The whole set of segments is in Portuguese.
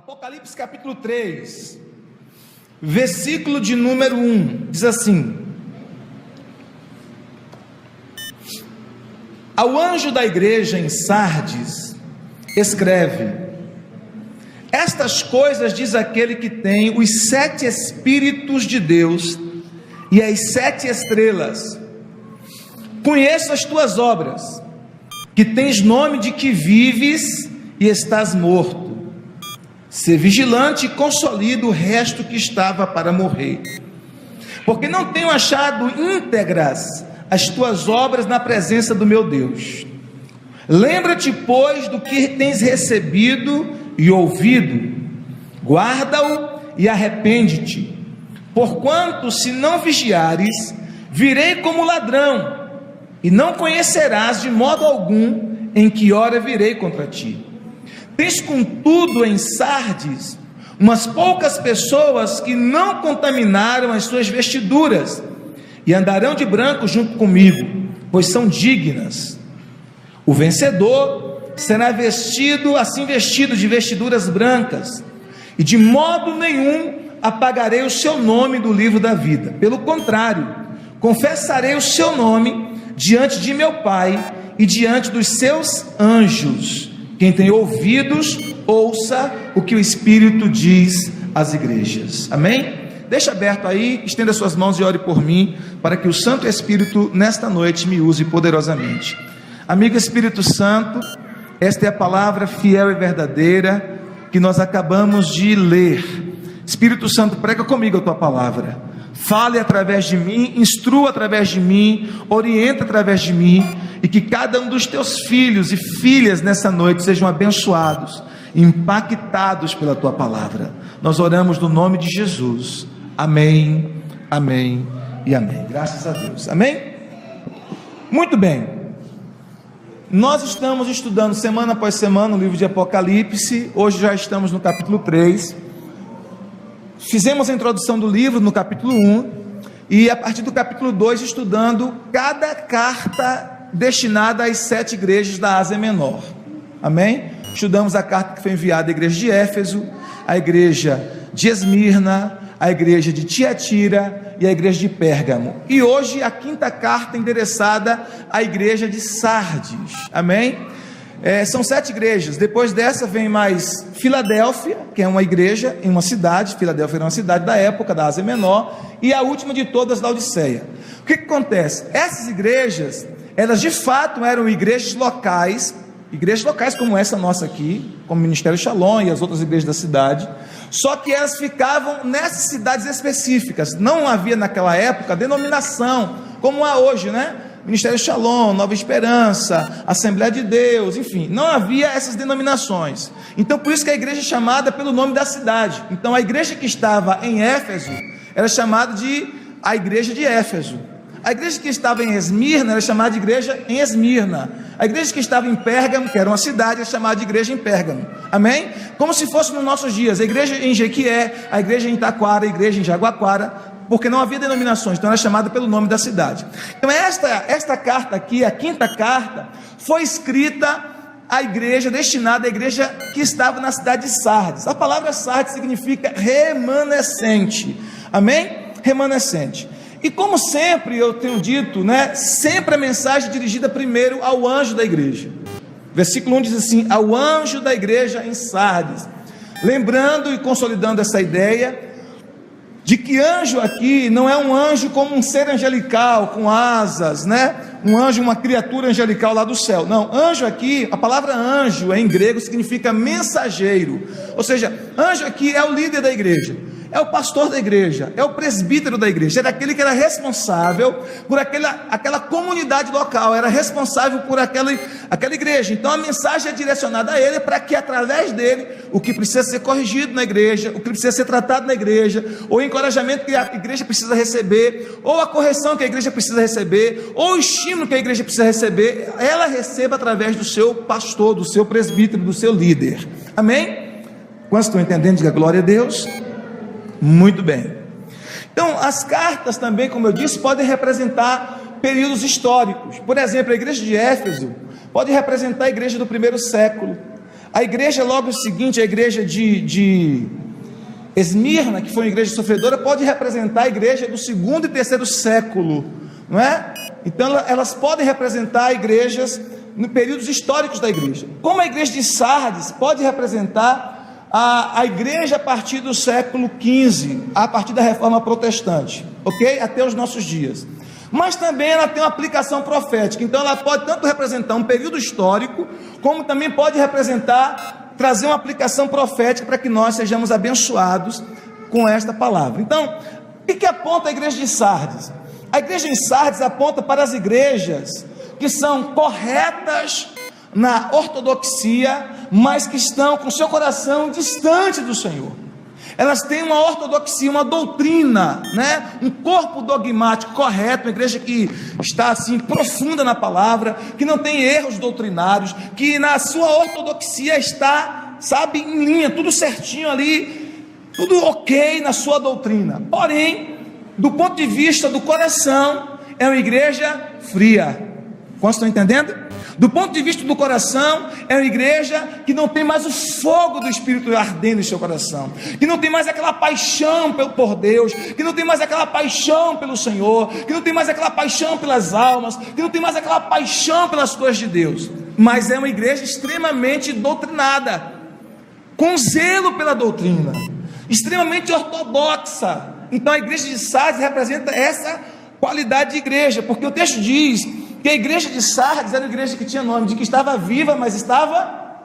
Apocalipse capítulo 3, versículo de número 1, diz assim: ao anjo da igreja em Sardes, escreve: estas coisas diz aquele que tem os 7 Espíritos de Deus e as 7 estrelas. Conheço as tuas obras, que tens nome de que vives e estás morto. Ser vigilante e consolida o resto que estava para morrer, porque não tenho achado íntegras as tuas obras na presença do meu Deus. Lembra-te, pois, do que tens recebido e ouvido, guarda-o e arrepende-te, porquanto se não vigiares, virei como ladrão, e não conhecerás de modo algum em que hora virei contra ti. Tens contudo em Sardes umas poucas pessoas que não contaminaram as suas vestiduras, e andarão de branco junto comigo, pois são dignas. O vencedor será vestido de vestiduras brancas, e de modo nenhum apagarei o seu nome do livro da vida. Pelo contrário, confessarei o seu nome diante de meu Pai e diante dos seus anjos. Quem tem ouvidos, ouça o que o Espírito diz às igrejas. Amém? Deixa aberto aí, estenda suas mãos e ore por mim, para que o Santo Espírito nesta noite me use poderosamente. Amigo Espírito Santo, esta é a palavra fiel e verdadeira que nós acabamos de ler. Espírito Santo, prega comigo a tua palavra. Fale através de mim, instrua através de mim, orienta através de mim, e que cada um dos teus filhos e filhas nessa noite sejam abençoados, impactados pela tua palavra. Nós oramos no nome de Jesus. Amém, amém e amém. Graças a Deus. Amém? Muito bem. Nós estamos estudando semana após semana o livro de Apocalipse. Hoje já estamos no capítulo 3. Fizemos a introdução do livro no capítulo 1, e a partir do capítulo 2 estudando cada carta destinada às 7 igrejas da Ásia Menor. Amém? Estudamos a carta que foi enviada à igreja de Éfeso, à igreja de Esmirna, à igreja de Tiatira e à igreja de Pérgamo. E hoje a 5ª carta endereçada à igreja de Sardes. Amém? São 7 igrejas. Depois dessa vem mais Filadélfia, que é uma igreja em uma cidade. Filadélfia era uma cidade da época da Ásia Menor. E a última de todas, Laodiceia. O que acontece? Essas igrejas, elas de fato eram igrejas locais como essa nossa aqui, como Ministério Shalom e as outras igrejas da cidade, só que elas ficavam nessas cidades específicas. Não havia naquela época denominação, como há hoje, né? Ministério Shalom, Nova Esperança, Assembleia de Deus, enfim, não havia essas denominações. Então por isso que a igreja é chamada pelo nome da cidade. Então a igreja que estava em Éfeso era chamada de a igreja de Éfeso. A igreja que estava em Esmirna era chamada de igreja em Esmirna. A igreja que estava em Pérgamo, que era uma cidade, era chamada de igreja em Pérgamo. Amém? Como se fosse nos nossos dias, a igreja em Jequié, a igreja em Taquara, a igreja em Jaguaquara, porque não havia denominações, então era chamada pelo nome da cidade. Então esta carta aqui, a 5ª carta, foi escrita à igreja, destinada à igreja que estava na cidade de Sardes. A palavra Sardes significa remanescente. Amém? Remanescente. E como sempre eu tenho dito, né, sempre a mensagem é dirigida primeiro ao anjo da igreja. Versículo 1 diz assim: ao anjo da igreja em Sardes. Lembrando e consolidando essa ideia de que anjo aqui não é um anjo como um ser angelical com asas, né? Um anjo, uma criatura angelical lá do céu. Não, anjo aqui, a palavra anjo em grego significa mensageiro. Ou seja, anjo aqui é o líder da igreja, é o pastor da igreja, é o presbítero da igreja, era aquele que era responsável por aquela comunidade local, era responsável por aquela igreja. Então a mensagem é direcionada a ele, para que através dele, o que precisa ser corrigido na igreja, o que precisa ser tratado na igreja, ou o encorajamento que a igreja precisa receber, ou a correção que a igreja precisa receber, ou o estímulo que a igreja precisa receber, ela receba através do seu pastor, do seu presbítero, do seu líder. Amém? Quantos estão entendendo? Diga glória a Deus. Muito bem. Então as cartas também, como eu disse, podem representar períodos históricos. Por exemplo, a igreja de Éfeso pode representar a igreja do 1º século. A igreja logo seguinte, a igreja de Esmirna, que foi uma igreja sofredora, pode representar a igreja do 2º e 3º século, não é? Então elas podem representar igrejas em períodos históricos da igreja. Como a igreja de Sardes pode representar a igreja a partir do século XV, a partir da reforma protestante, ok? Até os nossos dias. Mas também ela tem uma aplicação profética, então ela pode tanto representar um período histórico, como também pode representar, trazer uma aplicação profética para que nós sejamos abençoados com esta palavra. Então, o que aponta a igreja de Sardes? A igreja em Sardes aponta para as igrejas que são corretas na ortodoxia, mas que estão com seu coração distante do Senhor. Elas têm uma ortodoxia, uma doutrina, né? Um corpo dogmático correto, uma igreja que está assim profunda na palavra, que não tem erros doutrinários, que na sua ortodoxia está, sabe, em linha, tudo certinho ali, tudo ok na sua doutrina. Porém, do ponto de vista do coração, é uma igreja fria. Quantos estão entendendo? Do ponto de vista do coração, é uma igreja que não tem mais o fogo do Espírito ardendo em seu coração, que não tem mais aquela paixão por Deus, que não tem mais aquela paixão pelo Senhor, que não tem mais aquela paixão pelas almas, que não tem mais aquela paixão pelas coisas de Deus, mas é uma igreja extremamente doutrinada, com zelo pela doutrina, extremamente ortodoxa. Então a igreja de Sardes representa essa qualidade de igreja, porque o texto diz que a igreja de Sardes era uma igreja que tinha nome de que estava viva, mas estava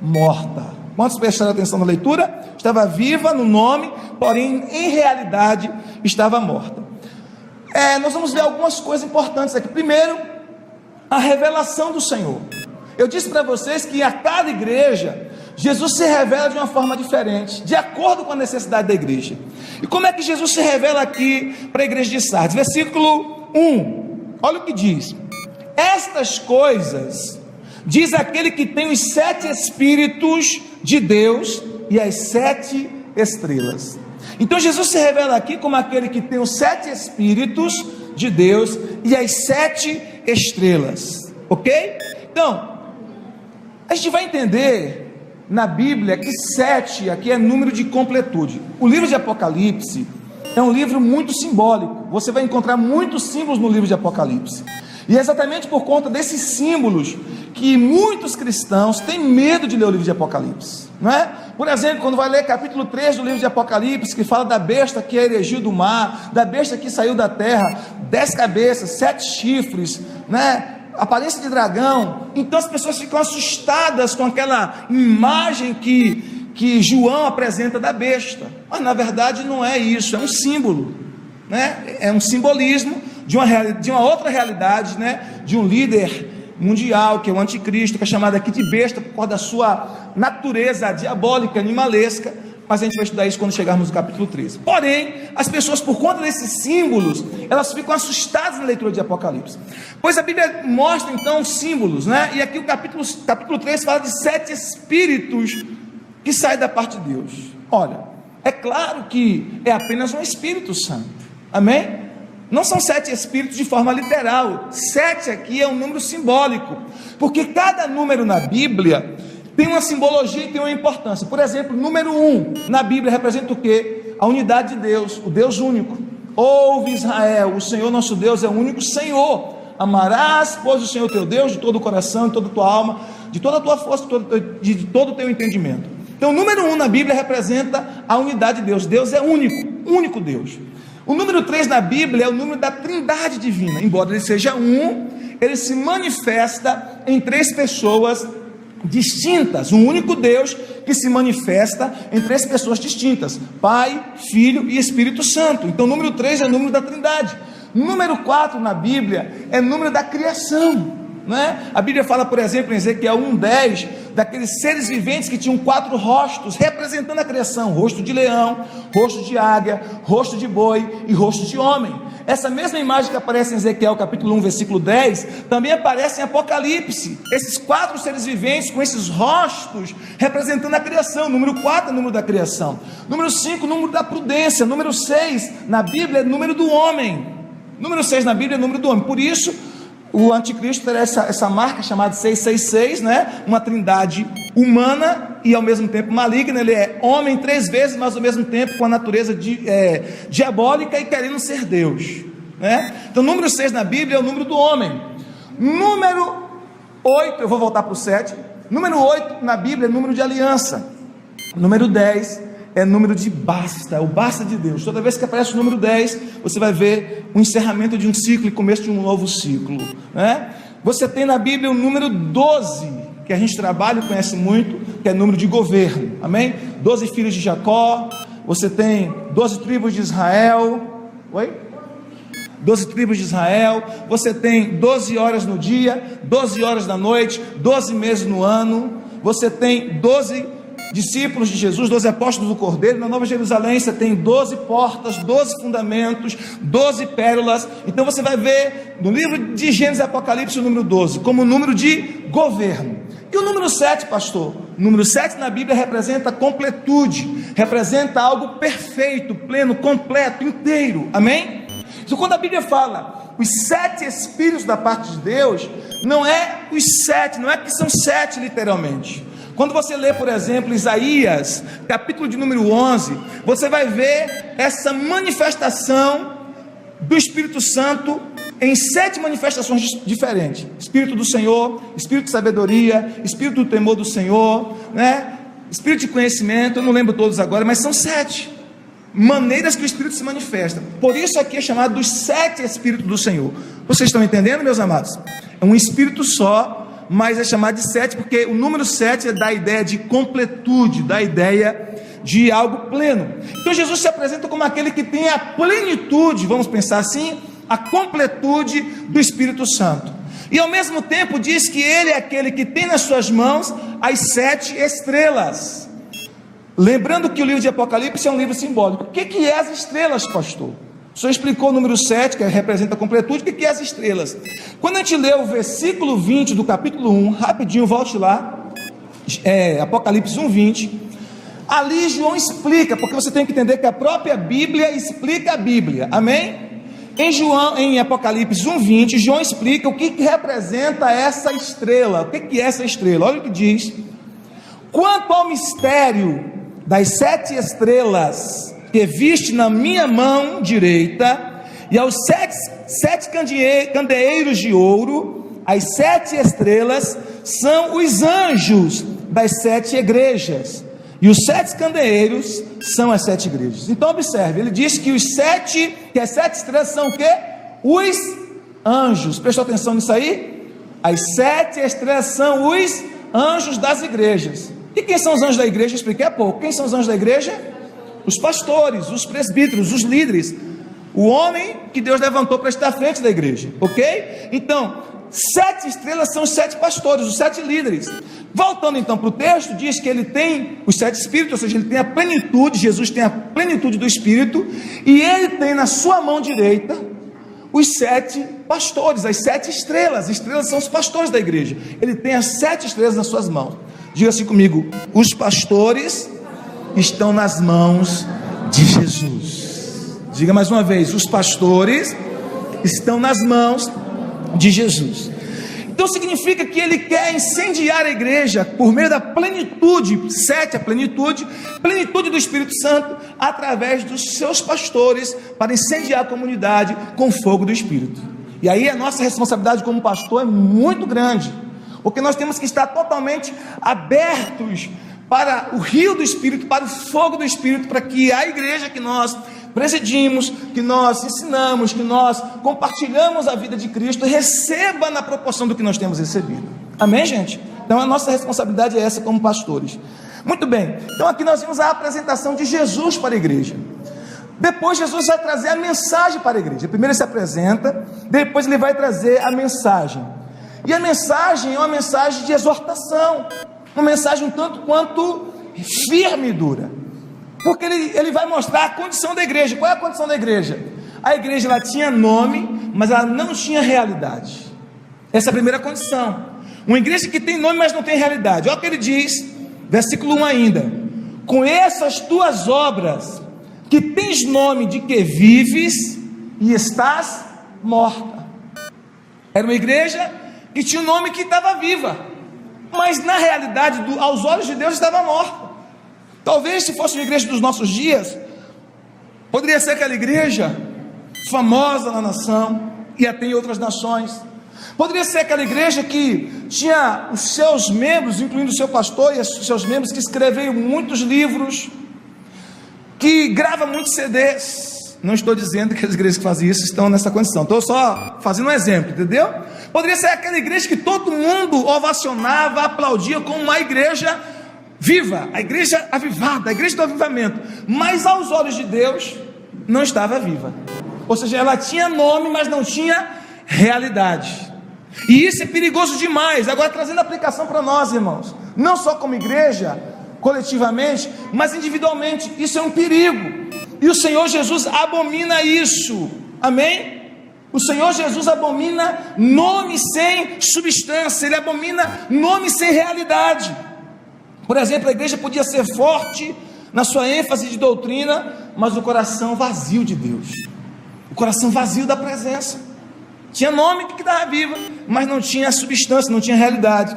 morta. Quantos prestaram atenção na leitura? Estava viva no nome, porém em realidade estava morta. Nós vamos ver algumas coisas importantes aqui. Primeiro, a revelação do Senhor. Eu disse para vocês que a cada igreja Jesus se revela de uma forma diferente, de acordo com a necessidade da igreja. E como é que Jesus se revela aqui para a igreja de Sardes? Versículo 1. Olha o que diz: estas coisas diz aquele que tem os 7 Espíritos de Deus e as 7 estrelas. Então Jesus se revela aqui como aquele que tem os 7 Espíritos de Deus e as 7 estrelas, ok? Então, a gente vai entender na Bíblia que 7 aqui é número de completude. O livro de Apocalipse é um livro muito simbólico. Você vai encontrar muitos símbolos no livro de Apocalipse. E é exatamente por conta desses símbolos que muitos cristãos têm medo de ler o livro de Apocalipse, não é? Por exemplo, quando vai ler capítulo 3 do livro de Apocalipse, que fala da besta que erigiu do mar, da besta que saiu da terra, 10 cabeças, 7 chifres, né? Aparência de dragão. Então as pessoas ficam assustadas com aquela imagem que João apresenta da besta, mas na verdade não é isso, é um símbolo, né? É um simbolismo de uma outra realidade, né? De um líder mundial, que é o anticristo, que é chamado aqui de besta, por causa da sua natureza diabólica, animalesca, mas a gente vai estudar isso quando chegarmos no capítulo 13. Porém, as pessoas, por conta desses símbolos, elas ficam assustadas na leitura de Apocalipse, pois a Bíblia mostra então símbolos, né? E aqui o capítulo 3 fala de 7 espíritos que sai da parte de Deus. Olha, é claro que é apenas um Espírito Santo, amém? Não são 7 espíritos de forma literal. 7 aqui é um número simbólico, porque cada número na Bíblia tem uma simbologia e tem uma importância. Por exemplo, número 1 na Bíblia representa o quê? A unidade de Deus, o Deus único. Ouve Israel, o Senhor nosso Deus é o único Senhor. Amarás, pois, o Senhor teu Deus de todo o coração, de toda a tua alma, de toda a tua força, de todo o teu entendimento. Então, o número 1 na Bíblia representa a unidade de Deus. Deus é único, único Deus. O número 3 na Bíblia é o número da Trindade divina. Embora ele seja um, ele se manifesta em 3 pessoas distintas. Um único Deus que se manifesta em 3 pessoas distintas: Pai, Filho e Espírito Santo. Então, o número 3 é o número da Trindade. Número 4 na Bíblia é o número da criação. Não é? A Bíblia fala, por exemplo, em Ezequiel 1:10, daqueles seres viventes que tinham 4 rostos, representando a criação: rosto de leão, rosto de águia, rosto de boi e rosto de homem. Essa mesma imagem que aparece em Ezequiel capítulo 1, versículo 10, também aparece em Apocalipse, esses 4 seres viventes com esses rostos, representando a criação. Número 4 é o número da criação. Número 5, número da prudência. Número 6 na Bíblia é o número do homem. Número 6 na Bíblia é o número do homem. Por isso, o anticristo terá essa marca chamada 666, né? Uma trindade humana e ao mesmo tempo maligna. Ele é homem 3 vezes, mas ao mesmo tempo com a natureza diabólica e querendo ser Deus, né? Então o número 6 na Bíblia é o número do homem. Número 8, eu vou voltar para o 7. Número 8 na Bíblia é número de aliança. Número 10 é número de basta, é o basta de Deus. Toda vez que aparece o número 10, você vai ver o encerramento de um ciclo e começo de um novo ciclo, né? Você tem na Bíblia o número 12, que a gente trabalha e conhece muito, que é número de governo, amém? 12 filhos de Jacó, você tem 12 tribos de Israel, 12 tribos de Israel, você tem 12 horas no dia, 12 horas da noite, 12 meses no ano, você tem 12 discípulos de Jesus, 12 apóstolos do Cordeiro. Na Nova Jerusalém você tem 12 portas, 12 fundamentos, 12 pérolas. Então você vai ver no livro de Gênesis e Apocalipse o número 12 como número de governo. E o número 7, pastor? O número 7 na Bíblia representa completude, representa algo perfeito, pleno, completo, inteiro, amém? Então quando a Bíblia fala os 7 Espíritos da parte de Deus, não é os 7, não é que são 7 literalmente. Quando você lê, por exemplo, Isaías, capítulo de número 11, você vai ver essa manifestação do Espírito Santo em 7 manifestações diferentes: Espírito do Senhor, Espírito de sabedoria, Espírito do temor do Senhor, né? Espírito de conhecimento. Eu não lembro todos agora, mas são 7 maneiras que o Espírito se manifesta. Por isso aqui é chamado dos 7 Espíritos do Senhor. Vocês estão entendendo, meus amados? É um Espírito só, mas é chamado de 7 porque o número 7 dá a ideia de completude, dá a ideia de algo pleno. Então Jesus se apresenta como aquele que tem a plenitude, vamos pensar assim, a completude do Espírito Santo. E ao mesmo tempo diz que ele é aquele que tem nas suas mãos as 7 estrelas. Lembrando que o livro de Apocalipse é um livro simbólico. O que é as estrelas, pastor? O senhor explicou o número 7, que representa a completude. O que é as estrelas? Quando a gente lê o versículo 20 do capítulo 1, rapidinho, volte lá, Apocalipse 1:20, ali João explica, porque você tem que entender que a própria Bíblia explica a Bíblia, amém? Em Apocalipse 1:20, João explica o que representa essa estrela. O que é essa estrela? Olha o que diz: quanto ao mistério das 7 estrelas que viste na minha mão direita, e aos 7 candeeiros de ouro, as 7 estrelas são os anjos das 7 igrejas, e os 7 candeeiros são as 7 igrejas. Então observe, ele diz que as 7 estrelas são o quê? Os anjos. Prestou atenção nisso aí? As 7 estrelas são os anjos das igrejas. E quem são os anjos da igreja? Eu expliquei há pouco. Quem são os anjos da igreja? Os pastores, os presbíteros, os líderes, o homem que Deus levantou para estar à frente da igreja, ok? Então, 7 estrelas são os 7 pastores, os 7 líderes. Voltando então para o texto, diz que ele tem os 7 espíritos, ou seja, ele tem a plenitude, Jesus tem a plenitude do Espírito, e ele tem na sua mão direita os 7 pastores, as 7 estrelas. Estrelas são os pastores da igreja. Ele tem as 7 estrelas nas suas mãos. Diga assim comigo: os pastores estão nas mãos de Jesus. Diga mais uma vez: os pastores estão nas mãos de Jesus. Então significa que ele quer incendiar a igreja por meio da plenitude, 7 a plenitude do Espírito Santo, através dos seus pastores, para incendiar a comunidade com o fogo do Espírito. E aí a nossa responsabilidade como pastor é muito grande, porque nós temos que estar totalmente abertos para o rio do Espírito, para o fogo do Espírito, para que a igreja que nós presidimos, que nós ensinamos, que nós compartilhamos a vida de Cristo, receba na proporção do que nós temos recebido. Amém, gente? Então a nossa responsabilidade é essa como pastores. Muito bem, então aqui nós vimos a apresentação de Jesus para a igreja. Depois Jesus vai trazer a mensagem para a igreja. Primeiro ele se apresenta, depois ele vai trazer a mensagem. E a mensagem é uma mensagem de exortação, uma mensagem um tanto quanto firme e dura, porque ele vai mostrar a condição da igreja. Qual é a condição da igreja? A igreja ela tinha nome, mas ela não tinha realidade. Essa é a primeira condição. Uma igreja que tem nome, mas não tem realidade. Olha o que ele diz, versículo 1 ainda: conheço as tuas obras, que tens nome de que vives e estás morta. Era uma igreja que tinha um nome que estava viva, mas na realidade, aos olhos de Deus, estava morta. Talvez se fosse uma igreja dos nossos dias, poderia ser aquela igreja famosa na nação, e até em outras nações. Poderia ser aquela igreja que tinha os seus membros, incluindo o seu pastor e os seus membros, que escreveram muitos livros, que grava muitos CDs. Não estou dizendo que as igrejas que fazem isso estão nessa condição, estou só fazendo um exemplo, entendeu? Poderia ser aquela igreja que todo mundo ovacionava, aplaudia como uma igreja viva, a igreja avivada, a igreja do avivamento, mas aos olhos de Deus não estava viva. Ou seja, ela tinha nome, mas não tinha realidade. E isso é perigoso demais. Agora, trazendo aplicação para nós, irmãos, não só como igreja, coletivamente, mas individualmente, isso é um perigo, e o Senhor Jesus abomina isso, amém? O Senhor Jesus abomina nome sem substância, Ele abomina nome sem realidade. Por exemplo, a igreja podia ser forte na sua ênfase de doutrina, mas o coração vazio de Deus, o coração vazio da presença. Tinha nome que estava viva, mas não tinha substância, não tinha realidade.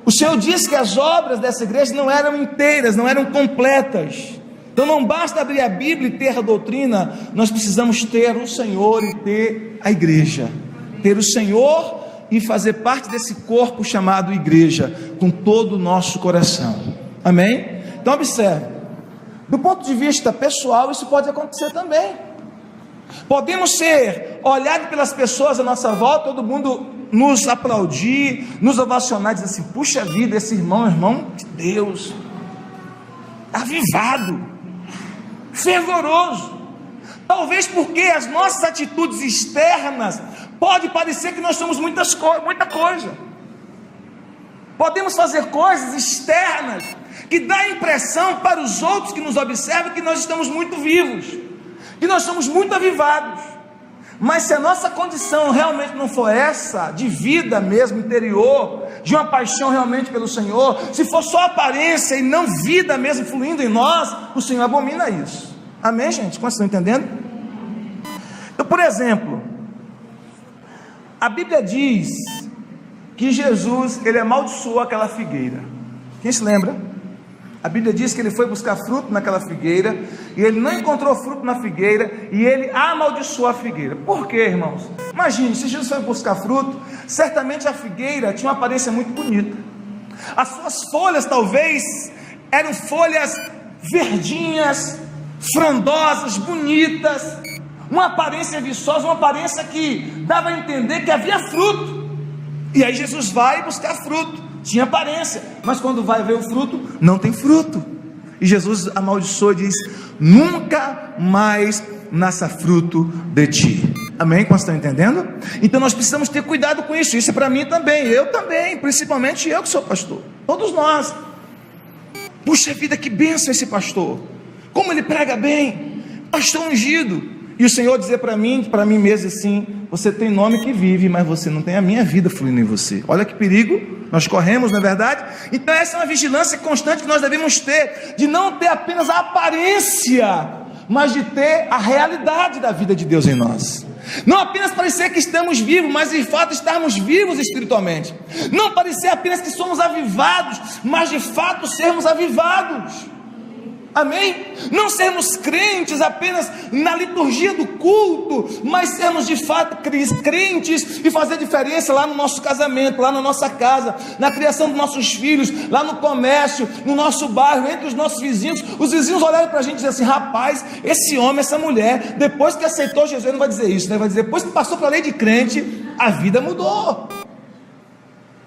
O Senhor disse que as obras dessa igreja não eram inteiras, não eram completas. Então não basta abrir a Bíblia e ter a doutrina, nós precisamos ter o Senhor e ter a igreja. Ter o Senhor e fazer parte desse corpo chamado igreja, com todo o nosso coração. Amém? Então observe, do ponto de vista pessoal, isso pode acontecer também. Podemos ser olhados pelas pessoas à nossa volta, todo mundo nos aplaudir, nos ovacionar, dizer assim: puxa vida, esse irmão, irmão de Deus, avivado, fervoroso. Talvez porque as nossas atitudes externas pode parecer que nós somos muita coisa. Podemos fazer coisas externas que dá a impressão para os outros que nos observam que nós estamos muito vivos, que nós somos muito avivados. Mas se a nossa condição realmente não for essa, de vida mesmo interior, de uma paixão realmente pelo Senhor, se for só aparência e não vida mesmo fluindo em nós, o Senhor abomina isso. Amém, gente? Quantos estão entendendo? Então, por exemplo, a Bíblia diz que Jesus, ele amaldiçoou aquela figueira. Quem se lembra? A Bíblia diz que ele foi buscar fruto naquela figueira, e ele não encontrou fruto na figueira, e ele amaldiçoou a figueira. Por quê, irmãos? Imagine, se Jesus foi buscar fruto, certamente a figueira tinha uma aparência muito bonita. As suas folhas talvez eram folhas verdinhas, frondosas, bonitas, uma aparência viçosa, uma aparência que dava a entender que havia fruto. E aí Jesus vai buscar fruto. Tinha aparência, mas quando vai ver o fruto, não tem fruto. E Jesus amaldiçoou e diz: nunca mais nasça fruto de ti. Amém? Quantos estão entendendo? Então nós precisamos ter cuidado com isso. Isso é para mim também, eu também, principalmente eu que sou pastor. Todos nós. Puxa vida, que bênção esse pastor, como ele prega bem, pastor ungido. E o Senhor dizer para mim mesmo assim: você tem nome que vive, mas você não tem a minha vida fluindo em você. Olha que perigo nós corremos, não é verdade? Então essa é uma vigilância constante que nós devemos ter, de não ter apenas a aparência, mas de ter a realidade da vida de Deus em nós. Não apenas parecer que estamos vivos, mas de fato estarmos vivos espiritualmente. Não parecer apenas que somos avivados, mas de fato sermos avivados. Amém? Não sermos crentes apenas na liturgia do culto, mas sermos de fato crentes e fazer diferença lá no nosso casamento, lá na nossa casa, na criação dos nossos filhos, lá no comércio, no nosso bairro, entre os nossos vizinhos. Os vizinhos olharem para a gente e dizer assim: rapaz, esse homem, essa mulher, depois que aceitou Jesus, ele não vai dizer isso, né? Vai dizer, depois que passou para a lei de crente, a vida mudou.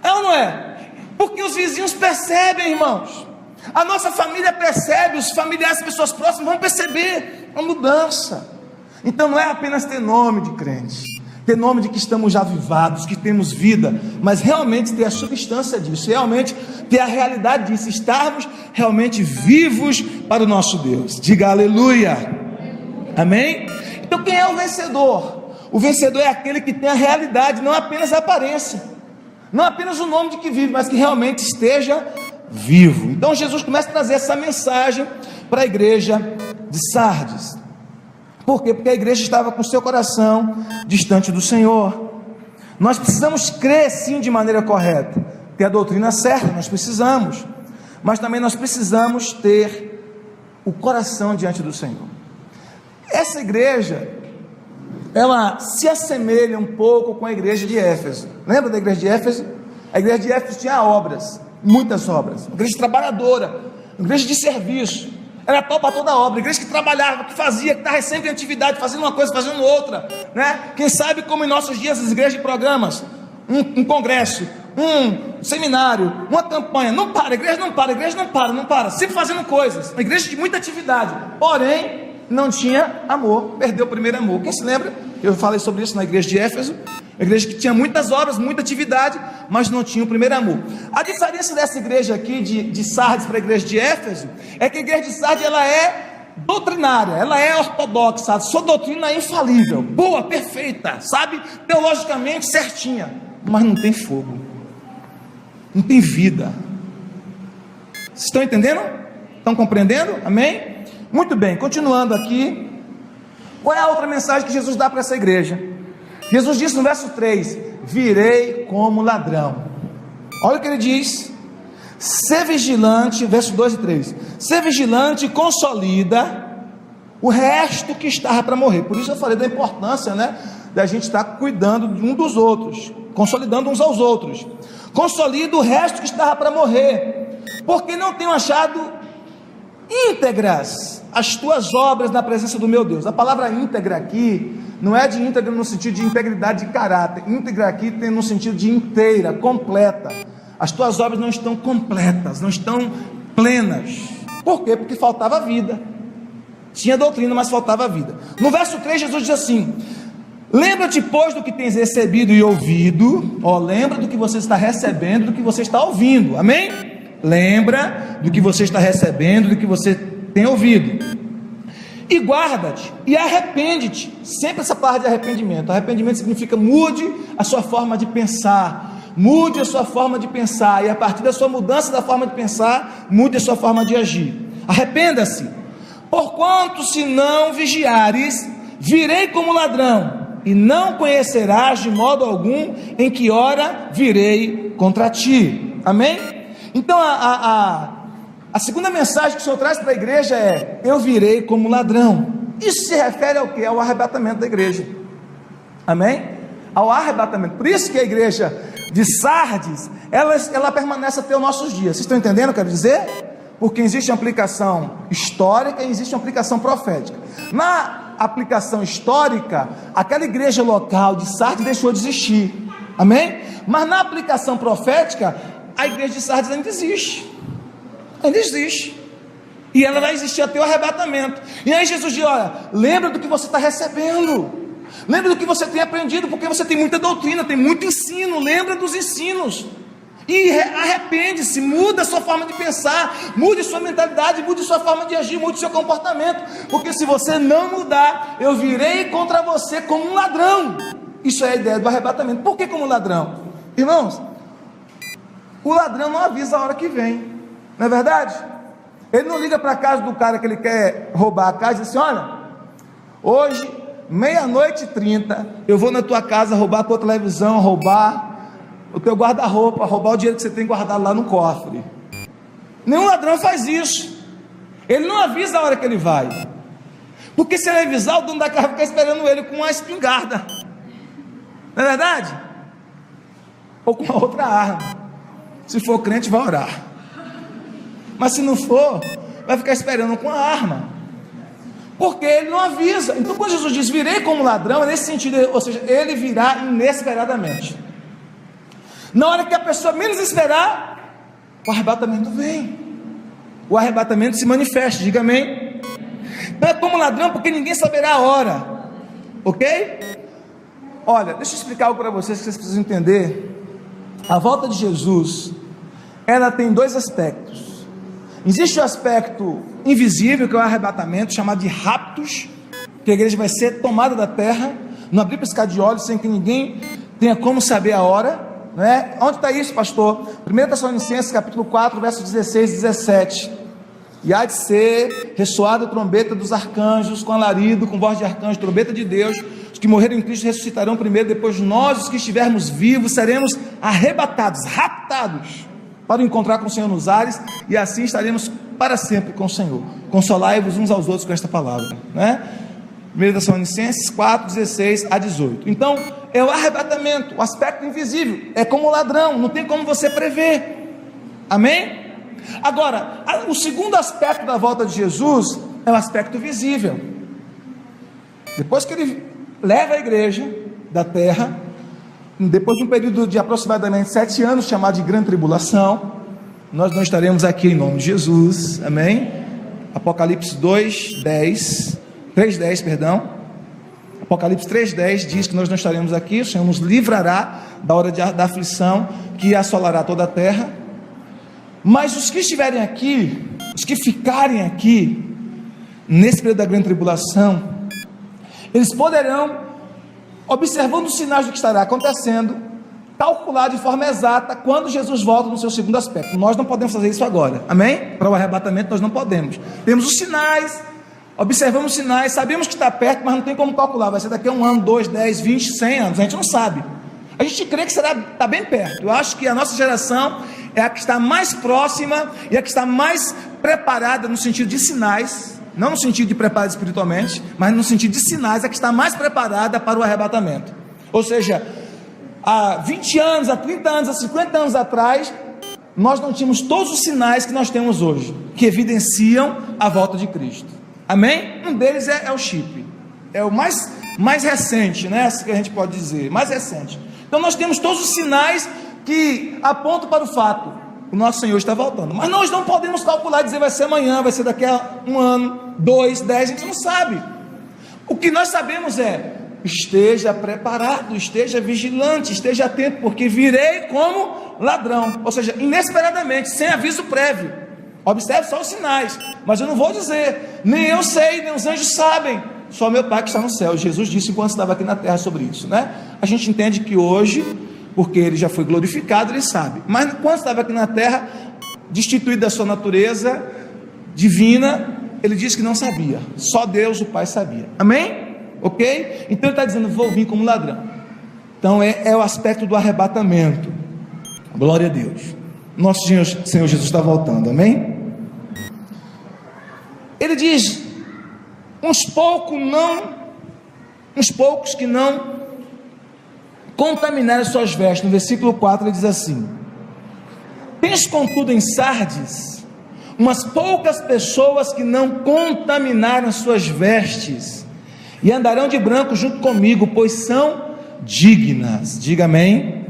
É ou não é? Porque os vizinhos percebem, irmãos. A nossa família percebe, os familiares, as pessoas próximas vão perceber a mudança. Então não é apenas ter nome de crente, ter nome de que estamos já avivados, que temos vida, mas realmente ter a substância disso, realmente ter a realidade disso, estarmos realmente vivos para o nosso Deus. Diga aleluia. Amém? Então quem é o vencedor? O vencedor é aquele que tem a realidade, não apenas a aparência, não apenas o nome de que vive, mas que realmente esteja vivo. Então Jesus começa a trazer essa mensagem para a igreja de Sardes. Por quê? Porque a igreja estava com seu coração distante do Senhor. Nós precisamos crer sim de maneira correta, ter a doutrina certa, nós precisamos, mas também nós precisamos ter o coração diante do Senhor. Essa igreja, ela se assemelha um pouco com a igreja de Éfeso. Lembra da igreja de Éfeso? A igreja de Éfeso tinha obras, muitas obras, uma igreja trabalhadora, uma igreja de serviço, era pau para toda obra, igreja que trabalhava, que fazia, que estava sempre em atividade, fazendo uma coisa, fazendo outra, né? Quem sabe como em nossos dias as igrejas de programas, um congresso, um seminário, uma campanha, não para, a igreja não para, sempre fazendo coisas, uma igreja de muita atividade, porém, não tinha amor, perdeu o primeiro amor. Quem se lembra? Eu falei sobre isso na igreja de Éfeso, uma igreja que tinha muitas obras, muita atividade, mas não tinha o primeiro amor. A diferença dessa igreja aqui, de Sardes para a igreja de Éfeso, é que a igreja de Sardes, ela é doutrinária, ela é ortodoxa, sua doutrina é infalível, boa, perfeita, sabe, teologicamente certinha, mas não tem fogo, não tem vida. Vocês estão entendendo? Estão compreendendo? Amém? Muito bem, continuando aqui, qual é a outra mensagem que Jesus dá para essa igreja? Jesus disse no verso 3, virei como ladrão. Olha o que ele diz, ser vigilante, verso 2 e 3, ser vigilante e consolida o resto que estava para morrer. Por isso eu falei da importância, né, da gente estar cuidando de um dos outros, consolidando uns aos outros. Consolida o resto que estava para morrer, porque não tenho achado íntegras as tuas obras na presença do meu Deus. A palavra íntegra aqui não é de íntegra no sentido de integridade de caráter, íntegra aqui tem no sentido de inteira, completa. As tuas obras não estão completas, não estão plenas. Por quê? Porque faltava vida. Tinha doutrina, mas faltava vida. No verso 3 Jesus diz assim, lembra-te pois do que tens recebido e ouvido. Lembra do que você está recebendo, do que você está ouvindo, amém? Lembra do que você está recebendo, do que você tem ouvido, e guarda-te, e arrepende-te. Sempre essa parte de arrependimento. Arrependimento significa mude a sua forma de pensar, mude a sua forma de pensar, e a partir da sua mudança da forma de pensar, mude a sua forma de agir. Arrependa-se, porquanto se não vigiares, virei como ladrão, e não conhecerás de modo algum em que hora virei contra ti. Amém? Então a segunda mensagem que o Senhor traz para a igreja é, eu virei como ladrão. Isso se refere ao que? Ao arrebatamento da igreja, amém? Ao arrebatamento. Por isso que a igreja de Sardes, ela permanece até os nossos dias. Vocês estão entendendo o que eu quero dizer? Porque existe uma aplicação histórica e existe uma aplicação profética. Na aplicação histórica, aquela igreja local de Sardes deixou de existir, amém? Mas na aplicação profética, a igreja de Sardes ainda existe, e ela vai existir até o arrebatamento. E aí Jesus diz, olha, lembra do que você está recebendo, lembra do que você tem aprendido, porque você tem muita doutrina, tem muito ensino, lembra dos ensinos, e arrepende-se, muda a sua forma de pensar, mude sua mentalidade, mude sua forma de agir, mude seu comportamento, porque se você não mudar, eu virei contra você como um ladrão. Isso é a ideia do arrebatamento. Por que como ladrão? Irmãos, o ladrão não avisa a hora que vem, não é verdade? Ele não liga para a casa do cara que ele quer roubar a casa e diz assim, olha, hoje, 00:30, eu vou na tua casa roubar a tua televisão, roubar o teu guarda-roupa, roubar o dinheiro que você tem guardado lá no cofre. Nenhum ladrão faz isso. Ele não avisa a hora que ele vai, porque se ele avisar, o dono da casa fica esperando ele com uma espingarda, não é verdade? Ou com uma outra arma. Se for crente, vai orar, mas se não for, vai ficar esperando com a arma, porque ele não avisa. Então quando Jesus diz, virei como ladrão, é nesse sentido, ou seja, ele virá inesperadamente. Na hora que a pessoa menos esperar, o arrebatamento vem, o arrebatamento se manifesta, diga amém. Não é como ladrão, porque ninguém saberá a hora, ok? Olha, deixa eu explicar algo para vocês, que vocês precisam entender. A volta de Jesus, ela tem dois aspectos. Existe o aspecto invisível, que é o arrebatamento, chamado de raptos, que a igreja vai ser tomada da terra, não abrir piscar de olhos, sem que ninguém tenha como saber a hora, não é? Onde está isso, pastor? 1 Tessalonicenses capítulo 4, versos 16 e 17, e há de ser ressoada a trombeta dos arcanjos, com alarido, com voz de arcanjo, trombeta de Deus, Os que morreram em Cristo ressuscitarão primeiro, depois nós, os que estivermos vivos, seremos arrebatados, raptados, para encontrar com o Senhor nos ares, e assim estaremos para sempre com o Senhor. Consolai-vos uns aos outros com esta palavra, né? 1 Tessalonicenses 4, 16 a 18. Então, é o arrebatamento, o aspecto invisível, é como o ladrão, não tem como você prever, amém? Agora, o segundo aspecto da volta de Jesus é o aspecto visível. Depois que ele leva a igreja da terra, depois de um período de aproximadamente 7 anos, chamado de grande tribulação, nós não estaremos aqui em nome de Jesus, amém? Apocalipse 3:10, perdão. Apocalipse 3:10 diz que nós não estaremos aqui, o Senhor nos livrará da hora da aflição que assolará toda a terra. Mas os que estiverem aqui, os que ficarem aqui, nesse período da grande tribulação, eles poderão, observando os sinais do que estará acontecendo, calcular de forma exata quando Jesus volta no seu segundo aspecto. Nós não podemos fazer isso agora, amém? Para o arrebatamento nós não podemos. Temos os sinais, observamos os sinais, sabemos que está perto, mas não tem como calcular, vai ser daqui a 1 ano, 2, 10, 20, 100 anos, a gente não sabe. A gente crê que está bem perto. Eu acho que a nossa geração é a que está mais próxima e a que está mais preparada no sentido de sinais, não no sentido de preparada espiritualmente, mas no sentido de sinais, é a que está mais preparada para o arrebatamento. Ou seja, há 20 anos, há 30 anos, há 50 anos atrás, nós não tínhamos todos os sinais que nós temos hoje, que evidenciam a volta de Cristo, amém? Um deles é o chip, é o mais recente, né? Que a gente pode dizer, mais recente. Então nós temos todos os sinais que apontam para o fato, o nosso Senhor está voltando, mas nós não podemos calcular e dizer vai ser amanhã, vai ser daqui a 1 ano, 2, 10, a gente não sabe. O que nós sabemos é: esteja preparado, esteja vigilante, esteja atento, porque virei como ladrão, ou seja, inesperadamente, sem aviso prévio. Observe só os sinais, mas eu não vou dizer, nem eu sei, nem os anjos sabem, só meu Pai que está no céu. Jesus disse enquanto estava aqui na terra sobre isso, né? A gente entende que hoje, porque ele já foi glorificado, ele sabe, mas quando estava aqui na terra, destituído da sua natureza divina, ele disse que não sabia, só Deus, o Pai, sabia, amém? Ok? Então ele está dizendo, vou vir como ladrão. Então é o aspecto do arrebatamento. Glória a Deus. Nosso Senhor Jesus está voltando, amém? Ele diz, uns poucos que não contaminaram suas vestes. No versículo 4 ele diz assim: tens contudo em Sardes umas poucas pessoas que não contaminaram suas vestes, e andarão de branco junto comigo, pois são dignas. Diga amém.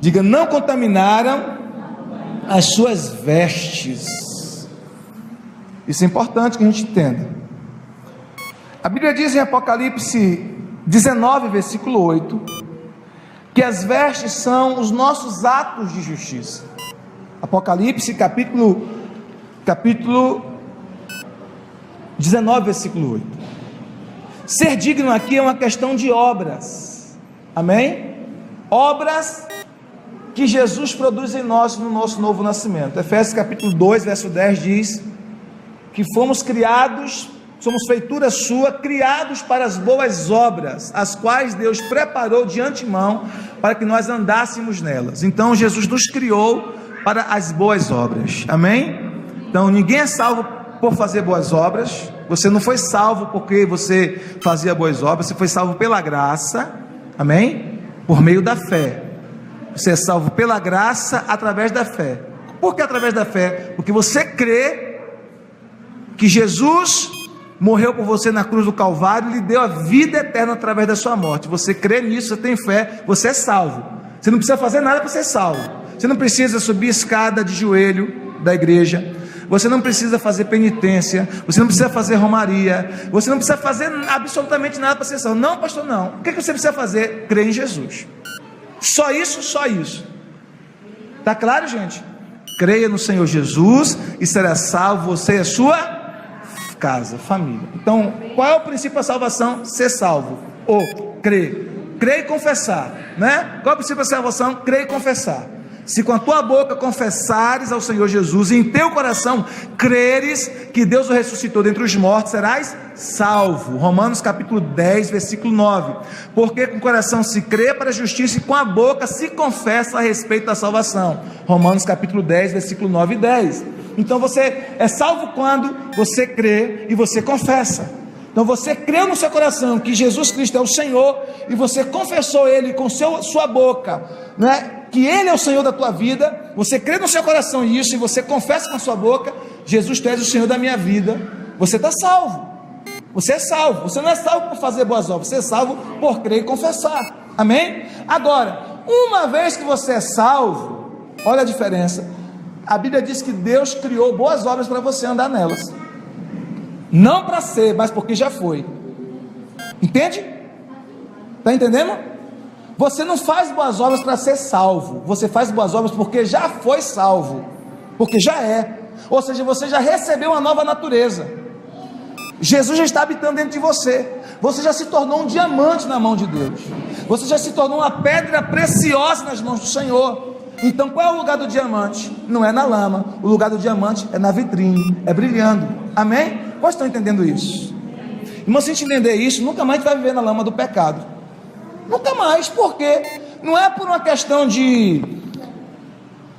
Diga, não contaminaram as suas vestes. Isso é importante que a gente entenda. A Bíblia diz em Apocalipse 19, versículo 8, que as vestes são os nossos atos de justiça. Apocalipse capítulo 19, versículo 8. Ser digno aqui é uma questão de obras, amém? Obras que Jesus produz em nós no nosso novo nascimento. Efésios capítulo 2, verso 10 diz que fomos criados, somos feitura sua, criados para as boas obras, as quais Deus preparou de antemão para que nós andássemos nelas. Então Jesus nos criou para as boas obras, amém? Então ninguém é salvo por fazer boas obras. Você não foi salvo porque você fazia boas obras, você foi salvo pela graça, amém? Por meio da fé. Você é salvo pela graça através da fé. Por que através da fé? Porque você crê que Jesus morreu por você na cruz do Calvário e lhe deu a vida eterna através da sua morte. Você crê nisso, você tem fé, você é salvo. Você não precisa fazer nada para ser salvo. Você não precisa subir escada de joelho da igreja. Você não precisa fazer penitência, você não precisa fazer romaria, você não precisa fazer absolutamente nada para ser salvo. Não, pastor, não. O que você precisa fazer? Crer em Jesus. Só isso, só isso. Está claro, gente? Creia no Senhor Jesus e será salvo você e a sua casa, família. Então, qual é o princípio da salvação? Ser salvo. Ou crer. Crer e confessar, né? Qual é o princípio da salvação? Crer e confessar. Se com a tua boca confessares ao Senhor Jesus e em teu coração creres que Deus o ressuscitou dentre os mortos, serás salvo. Romanos capítulo 10, versículo 9. Porque com o coração se crê para a justiça e com a boca se confessa a respeito da salvação. Romanos capítulo 10, versículo 9 e 10. Então você é salvo quando você crê e você confessa. Então você creu no seu coração que Jesus Cristo é o Senhor e você confessou Ele com sua boca, né? Que Ele é o Senhor da tua vida, você crê no seu coração isso e você confessa com a sua boca: Jesus, tu és o Senhor da minha vida. Você está salvo, você é salvo. Você não é salvo por fazer boas obras, você é salvo por crer e confessar, amém? Agora, uma vez que você é salvo, olha a diferença. A Bíblia diz que Deus criou boas obras para você andar nelas, não para ser, mas porque já foi, entende? Está entendendo? Você não faz boas obras para ser salvo, você faz boas obras porque já foi salvo, porque já é, ou seja, você já recebeu uma nova natureza, Jesus já está habitando dentro de você, você já se tornou um diamante na mão de Deus, você já se tornou uma pedra preciosa nas mãos do Senhor. Então qual é o lugar do diamante? Não é na lama, o lugar do diamante é na vitrine, é brilhando, amém? Quais estão entendendo isso? Irmão, se a gente entender isso, nunca mais a gente vai viver na lama do pecado. Nunca mais, porque não é por uma questão de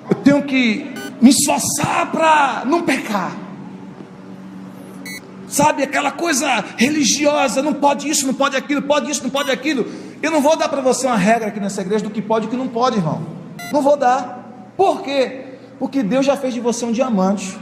eu tenho que me esforçar para não pecar, sabe, aquela coisa religiosa, não pode isso, não pode aquilo, pode isso, não pode aquilo. Eu não vou dar para você uma regra aqui nessa igreja do que pode e o que não pode, irmão, não vou dar. Por quê? Porque Deus já fez de você um diamante,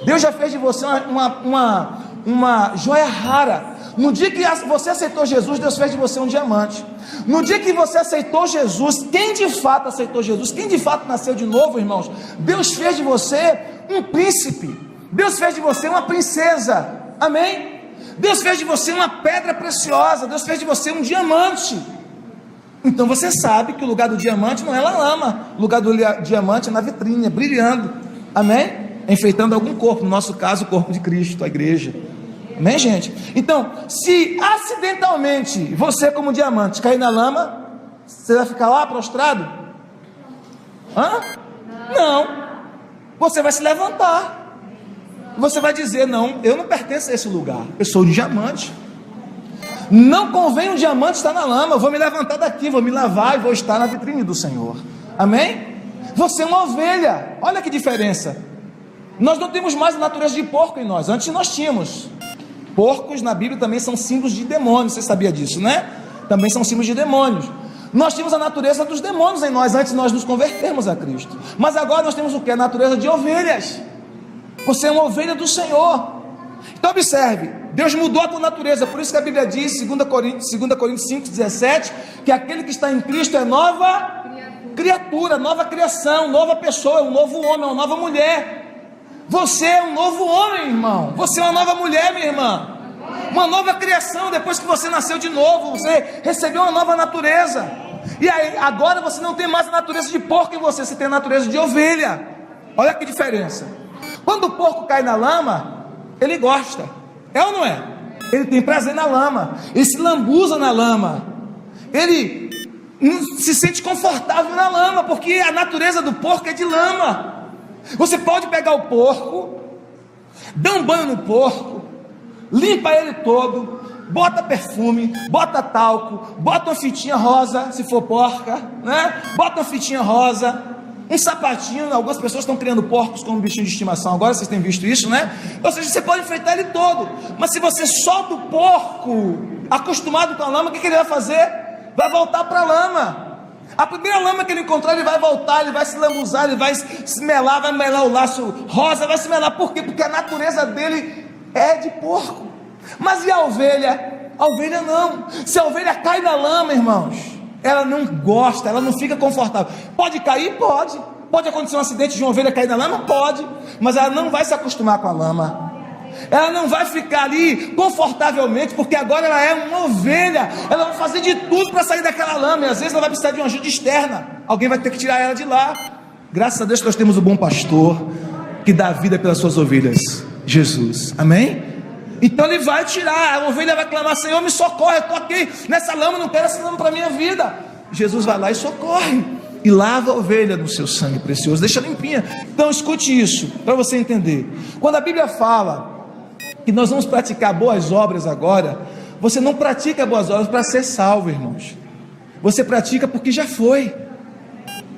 Deus já fez de você uma joia rara. No dia que você aceitou Jesus, Deus fez de você um diamante. No dia que você aceitou Jesus, quem de fato aceitou Jesus, quem de fato nasceu de novo, irmãos, Deus fez de você um príncipe, Deus fez de você uma princesa, amém? Deus fez de você uma pedra preciosa, Deus fez de você um diamante. Então você sabe que o lugar do diamante não é na lama, o lugar do diamante é na vitrine, brilhando, amém? Enfeitando algum corpo, no nosso caso o corpo de Cristo, a igreja. Amém, gente? Então, se acidentalmente você, como diamante, cair na lama, você vai ficar lá prostrado? Não. Você vai se levantar. Você vai dizer: não, eu não pertenço a esse lugar, eu sou um diamante. Não convém um diamante estar na lama. Eu vou me levantar daqui, vou me lavar e vou estar na vitrine do Senhor. Amém? Você é uma ovelha. Olha que diferença. Nós não temos mais a natureza de porco em nós. Antes nós tínhamos. Porcos na Bíblia também são símbolos de demônios, você sabia disso, né? Também são símbolos de demônios. Nós tínhamos a natureza dos demônios em nós, antes de nós nos convertermos a Cristo. Mas agora nós temos o que? A natureza de ovelhas. Você é uma ovelha do Senhor. Então observe, Deus mudou a tua natureza. Por isso que a Bíblia diz, 2 Coríntios 5,17, que aquele que está em Cristo é nova criatura, nova criação, nova pessoa, um novo homem, uma nova mulher. Você é um novo homem, irmão. Você é uma nova mulher, minha irmã. Uma nova criação. Depois que você nasceu de novo, você recebeu uma nova natureza. E aí, agora você não tem mais a natureza de porco em você, você tem a natureza de ovelha. Olha que diferença. Quando o porco cai na lama, ele gosta. É ou não é? Ele tem prazer na lama. Ele se lambuza na lama. Ele se sente confortável na lama, porque a natureza do porco é de lama. Você pode pegar o porco, dar um banho no porco, limpa ele todo, bota perfume, bota talco, bota uma fitinha rosa, se for porca, né? Bota uma fitinha rosa, um sapatinho. Algumas pessoas estão criando porcos como bichinho de estimação, agora vocês têm visto isso, né? Ou seja, você pode enfeitar ele todo, mas se você solta o porco acostumado com a lama, o que ele vai fazer? Vai voltar para a lama. A primeira lama que ele encontrar, ele vai voltar, ele vai se lambuzar, ele vai se melar, vai melar o laço rosa, vai se melar. Por quê? Porque a natureza dele é de porco. Mas e a ovelha? A ovelha não. Se a ovelha cai na lama, irmãos, ela não gosta, ela não fica confortável. Pode cair? Pode. Pode acontecer um acidente de uma ovelha cair na lama? Pode. Mas ela não vai se acostumar com a lama. Ela não vai ficar ali confortavelmente, porque agora ela é uma ovelha. Ela vai fazer de tudo para sair daquela lama, e às vezes ela vai precisar de uma ajuda externa. Alguém vai ter que tirar ela de lá. Graças a Deus que nós temos o bom pastor que dá vida pelas suas ovelhas, Jesus, amém? Então ele vai tirar, a ovelha vai clamar: Senhor, me socorre, eu estou aqui nessa lama, não quero essa lama para a minha vida. Jesus vai lá e socorre. e lava a ovelha no seu sangue precioso, deixa limpinha. Então escute isso, para você entender. Quando a Bíblia fala que nós vamos praticar boas obras agora, você não pratica boas obras para ser salvo, irmãos. Você pratica porque já foi.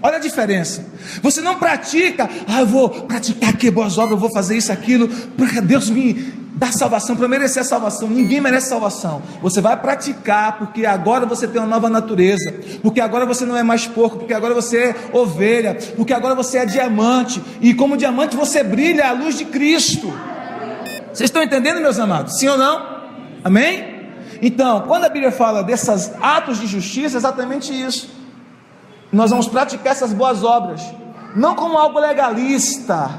Olha a diferença. Você não pratica, eu vou praticar aqui boas obras, eu vou fazer isso, aquilo, porque Deus me dá salvação, para merecer a salvação. Ninguém merece salvação. Você vai praticar porque agora você tem uma nova natureza, porque agora você não é mais porco, porque agora você é ovelha, porque agora você é diamante, e como diamante você brilha à luz de Cristo. Vocês estão entendendo, meus amados? Sim ou não? Amém? Então, quando a Bíblia fala desses atos de justiça, é exatamente isso. Nós vamos praticar essas boas obras, não como algo legalista,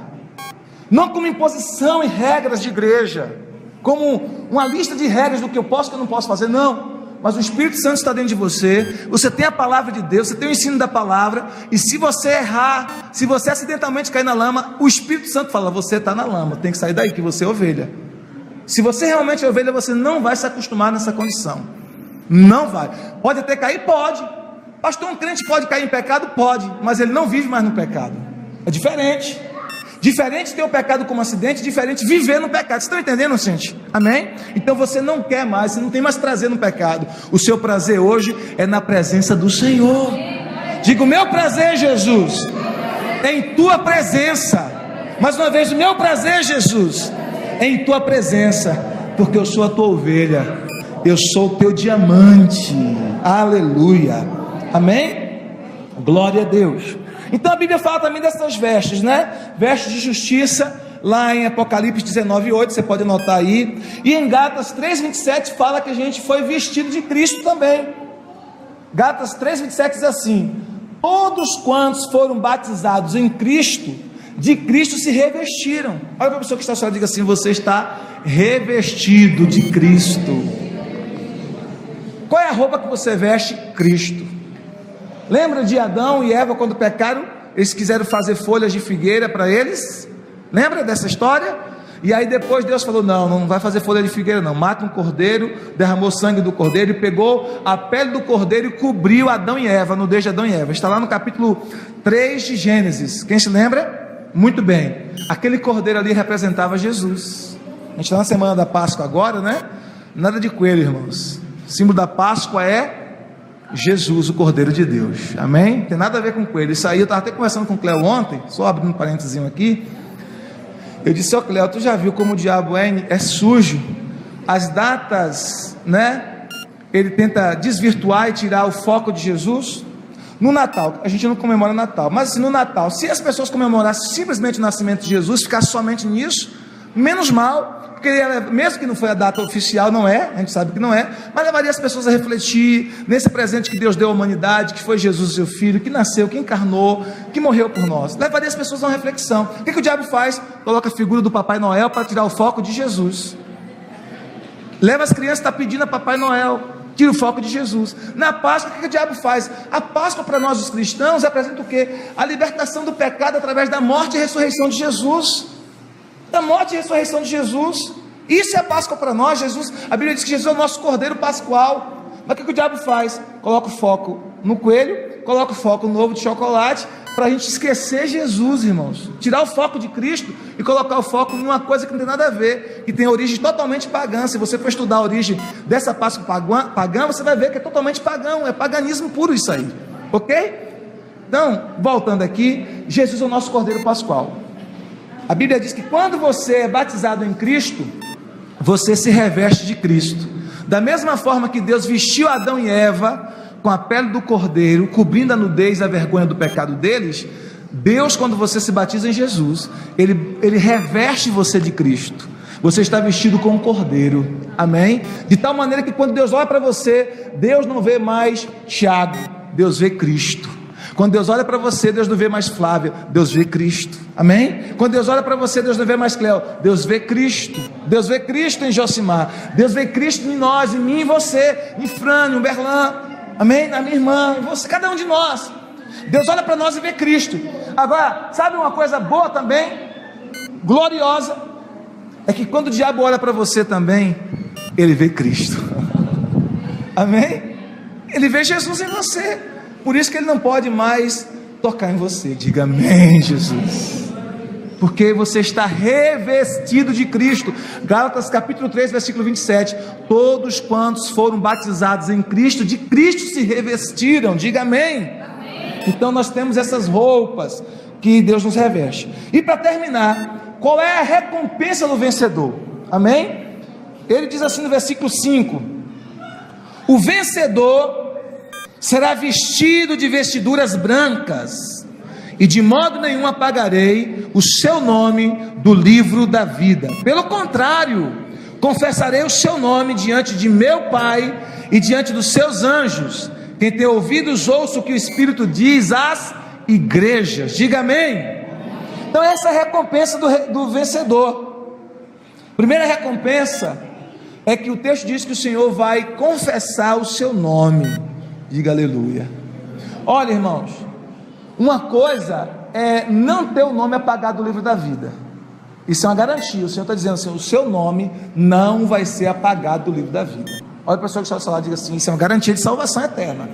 não como imposição e regras de igreja, como uma lista de regras do que eu posso e que eu não posso fazer, não. Mas o Espírito Santo está dentro de você, você tem a palavra de Deus, você tem o ensino da palavra, e se você errar, se você acidentalmente cair na lama, o Espírito Santo fala, você está na lama, tem que sair daí, que você é ovelha. Se você realmente é ovelha, você não vai se acostumar nessa condição, não vai. Pode até cair? Pode. Pastor, um crente pode cair em pecado? Pode, mas ele não vive mais no pecado. É diferente. Diferente ter o pecado como acidente, diferente viver no pecado. Vocês estão entendendo, gente? Amém? Então você não quer mais, você não tem mais prazer no pecado. O seu prazer hoje é na presença do Senhor. Diga, o meu prazer, Jesus, é em tua presença. Mais uma vez, o meu prazer, Jesus, é em tua presença, porque eu sou a tua ovelha, eu sou o teu diamante. Aleluia. Amém? Glória a Deus. Então a Bíblia fala também dessas vestes, né? Vestes de justiça, lá em Apocalipse 19:8, você pode anotar aí. E em Gálatas 3:27 fala que a gente foi vestido de Cristo também. Gálatas 3:27 diz assim: todos quantos foram batizados em Cristo, de Cristo se revestiram. Olha para a pessoa que está ao seu lado, diga assim: você está revestido de Cristo. Qual é a roupa que você veste? Cristo. Lembra de Adão e Eva quando pecaram? Eles quiseram fazer folhas de figueira para eles. Lembra dessa história? E aí depois Deus falou, não vai fazer folha de figueira não, mata um cordeiro, derramou sangue do cordeiro e pegou a pele do cordeiro e cobriu Adão e Eva, no nudez de Adão e Eva. Está lá no capítulo 3 de Gênesis. Quem se lembra? Muito bem. Aquele cordeiro ali representava Jesus. A gente está na semana da Páscoa agora, né? Nada de coelho, irmãos. O símbolo da Páscoa é Jesus, o Cordeiro de Deus. Amém? Tem nada a ver com coelho. Isso aí eu estava até conversando com o Cléo ontem, só abrindo um parênteses aqui. Eu disse, Cléo, tu já viu como o diabo é sujo? As datas, né? Ele tenta desvirtuar e tirar o foco de Jesus. No Natal, a gente não comemora Natal, mas assim, no Natal, se as pessoas comemorassem simplesmente o nascimento de Jesus, ficasse somente nisso, menos mal. Porque mesmo que não foi a data oficial, não é, a gente sabe que não é, mas levaria as pessoas a refletir nesse presente que Deus deu à humanidade, que foi Jesus, seu Filho, que nasceu, que encarnou, que morreu por nós. Levaria as pessoas a uma reflexão. O que o diabo faz? Coloca a figura do Papai Noel para tirar o foco de Jesus. Leva as crianças, está pedindo a Papai Noel, tira o foco de Jesus. Na Páscoa, o que o diabo faz? A Páscoa para nós os cristãos representa o quê? A libertação do pecado através da morte e ressurreição de Jesus. Da morte e ressurreição de Jesus. Isso é a Páscoa para nós. Jesus, a Bíblia diz que Jesus é o nosso Cordeiro Pascual. Mas o que o diabo faz? Coloca o foco no coelho, coloca o foco no ovo de chocolate, para a gente esquecer Jesus, irmãos. Tirar o foco de Cristo e colocar o foco em uma coisa que não tem nada a ver, que tem origem totalmente pagã. Se você for estudar a origem dessa Páscoa pagã, você vai ver que é totalmente pagão, é paganismo puro isso aí, ok? Então, voltando aqui, Jesus é o nosso Cordeiro Pascual. A Bíblia diz que quando você é batizado em Cristo, você se reveste de Cristo. Da mesma forma que Deus vestiu Adão e Eva com a pele do cordeiro, cobrindo a nudez e a vergonha do pecado deles, Deus, quando você se batiza em Jesus, Ele reveste você de Cristo. Você está vestido como um cordeiro, amém? De tal maneira que quando Deus olha para você, Deus não vê mais Tiago, Deus vê Cristo. Quando Deus olha para você, Deus não vê mais Flávia, Deus vê Cristo, amém? Quando Deus olha para você, Deus não vê mais Cléo, Deus vê Cristo. Deus vê Cristo em Josimar, Deus vê Cristo em nós, em mim e você, em Frânio, em Berlan, amém? Na minha irmã, em você, cada um de nós. Deus olha para nós e vê Cristo. Agora, sabe uma coisa boa também, gloriosa, é que quando o diabo olha para você também, ele vê Cristo, amém? Ele vê Jesus em você. Por isso que ele não pode mais tocar em você. Diga amém, Jesus. Porque você está revestido de Cristo. Gálatas capítulo 3, versículo 27. Todos quantos foram batizados em Cristo, de Cristo se revestiram. Diga amém. Amém. Então nós temos essas roupas que Deus nos reveste. E para terminar, qual é a recompensa do vencedor? Amém? Ele diz assim no versículo 5: o vencedor será vestido de vestiduras brancas, e de modo nenhum apagarei o seu nome do livro da vida. Pelo contrário, confessarei o seu nome diante de meu Pai e diante dos seus anjos. Quem tem ouvidos, ouça o que o Espírito diz às igrejas. Diga amém. Então essa é a recompensa do vencedor. Primeira recompensa é que o texto diz que o Senhor vai confessar o seu nome. Diga aleluia. Olha, irmãos, uma coisa é não ter o nome apagado do livro da vida. Isso é uma garantia. O Senhor está dizendo assim: o seu nome não vai ser apagado do livro da vida. Olha a pessoa que está ao seu lado e diga assim: isso é uma garantia de salvação eterna.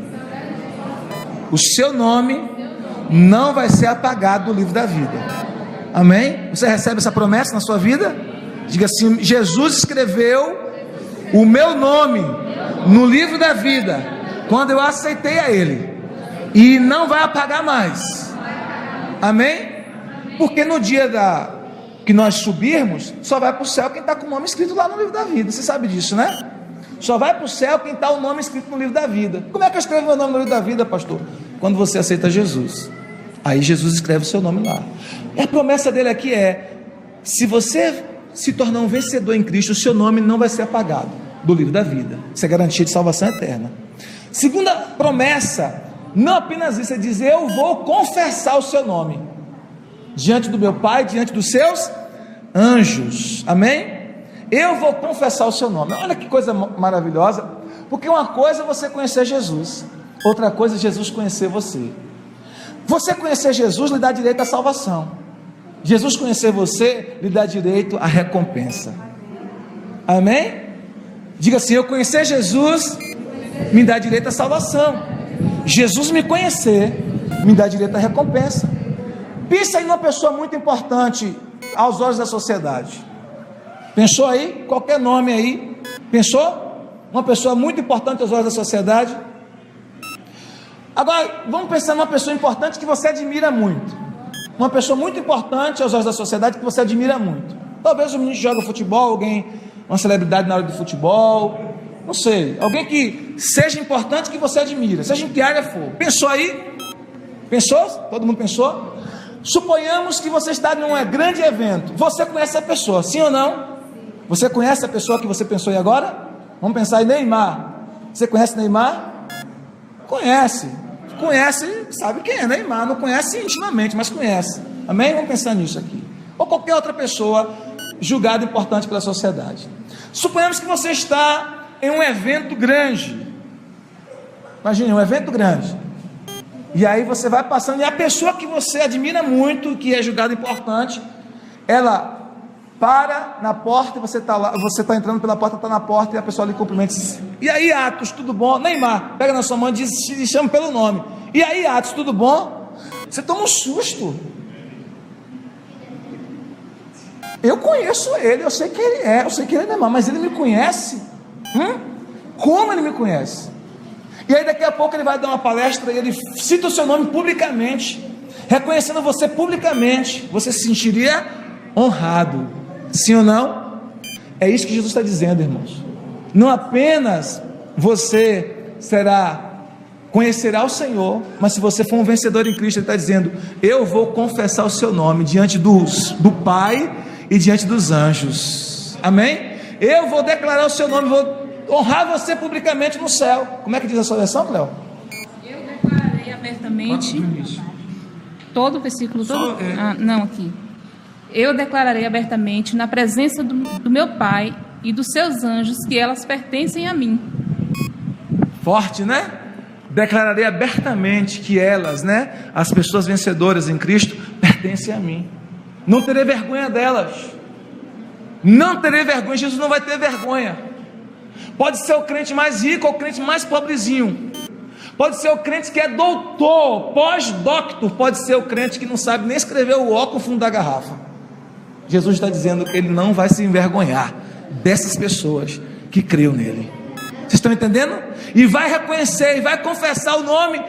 O seu nome não vai ser apagado do livro da vida. Amém? Você recebe essa promessa na sua vida? Diga assim: Jesus escreveu o meu nome no livro da vida quando eu aceitei a Ele, e não vai apagar mais. Amém? Porque no dia que nós subirmos, só vai para o céu quem está com o nome escrito lá no livro da vida. Você sabe disso, né? Só vai para o céu quem está o nome escrito no livro da vida. Como é que eu escrevo meu nome no livro da vida, pastor? Quando você aceita Jesus, aí Jesus escreve o seu nome lá. E a promessa dele aqui é: se você se tornar um vencedor em Cristo, o seu nome não vai ser apagado do livro da vida. Isso é garantia de salvação eterna. Segunda promessa, não apenas isso, é dizer: eu vou confessar o seu nome diante do meu Pai, diante dos seus anjos. Amém? Eu vou confessar o seu nome. Olha que coisa maravilhosa. Porque uma coisa é você conhecer Jesus, outra coisa é Jesus conhecer você. Você conhecer Jesus lhe dá direito à salvação. Jesus conhecer você lhe dá direito à recompensa. Amém? Diga assim: eu conhecer Jesus me dá direito à salvação. Jesus me conhecer me dá direito à recompensa. Pensa em uma pessoa muito importante aos olhos da sociedade. Pensou aí? Qualquer nome aí. Pensou? Uma pessoa muito importante aos olhos da sociedade. Agora, vamos pensar numa pessoa importante que você admira muito. Uma pessoa muito importante aos olhos da sociedade que você admira muito. Talvez um menino que joga futebol, alguém, uma celebridade na área do futebol, não sei, alguém que seja importante que você admira, seja em que área for. Pensou aí? Pensou? Todo mundo pensou? Suponhamos que você está num grande evento. Você conhece a pessoa, sim ou não? Você conhece a pessoa que você pensou em agora? Vamos pensar em Neymar. Você conhece Neymar? Conhece, sabe quem é Neymar. Não conhece intimamente, mas conhece. Amém? Vamos pensar nisso aqui. Ou qualquer outra pessoa julgada importante pela sociedade. Suponhamos que você está em um evento grande. Imagine, um evento grande. E aí você vai passando, e a pessoa que você admira muito, que é julgada importante, ela para na porta, e você está lá, você está entrando pela porta, está na porta, e a pessoa lhe cumprimenta e diz: e aí, Atos, tudo bom? Neymar, pega na sua mão e chama pelo nome. E aí, Atos, tudo bom? Você toma um susto. Eu conheço ele, eu sei que ele é Neymar, mas ele me conhece? Como ele me conhece? E aí daqui a pouco ele vai dar uma palestra e ele cita o seu nome publicamente, reconhecendo você publicamente. Você se sentiria honrado, sim ou não? É isso que Jesus está dizendo, irmãos. Não apenas você conhecerá o Senhor, mas se você for um vencedor em Cristo, Ele está dizendo: eu vou confessar o seu nome diante do Pai e diante dos anjos. Amém? Eu vou declarar o seu nome, vou honrar você publicamente no céu. Como é que diz a sua versão, Cléo? Eu declararei abertamente todo o versículo todo. Aqui. Eu declararei abertamente na presença do meu Pai e dos seus anjos que elas pertencem a mim. Forte, né? Declararei abertamente que elas, né, as pessoas vencedoras em Cristo, pertencem a mim. Não terei vergonha delas. Não terei vergonha. Jesus não vai ter vergonha. Pode ser o crente mais rico ou o crente mais pobrezinho. Pode ser o crente que é doutor, pós-doctor, pode ser o crente que não sabe nem escrever o O com o fundo da garrafa. Jesus está dizendo que ele não vai se envergonhar dessas pessoas que creu nele. Vocês estão entendendo? E vai reconhecer, e vai confessar o nome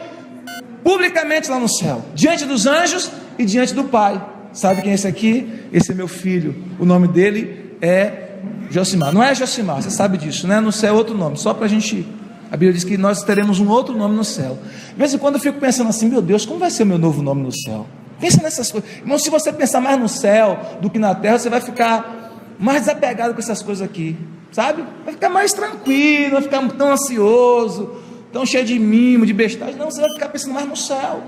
publicamente lá no céu, diante dos anjos e diante do Pai. Sabe quem é esse aqui? Esse é meu filho, o nome dele é Josimar. Não é Josimar, você sabe disso, né? No céu é outro nome, só para a gente... A Bíblia diz que nós teremos um outro nome no céu. De vez em quando eu fico pensando assim, meu Deus, como vai ser o meu novo nome no céu? Pensa nessas coisas. Irmão, se você pensar mais no céu do que na terra, você vai ficar mais desapegado com essas coisas aqui, sabe? Vai ficar mais tranquilo, não vai ficar tão ansioso, tão cheio de mimo, de bestagem. Não, você vai ficar pensando mais no céu.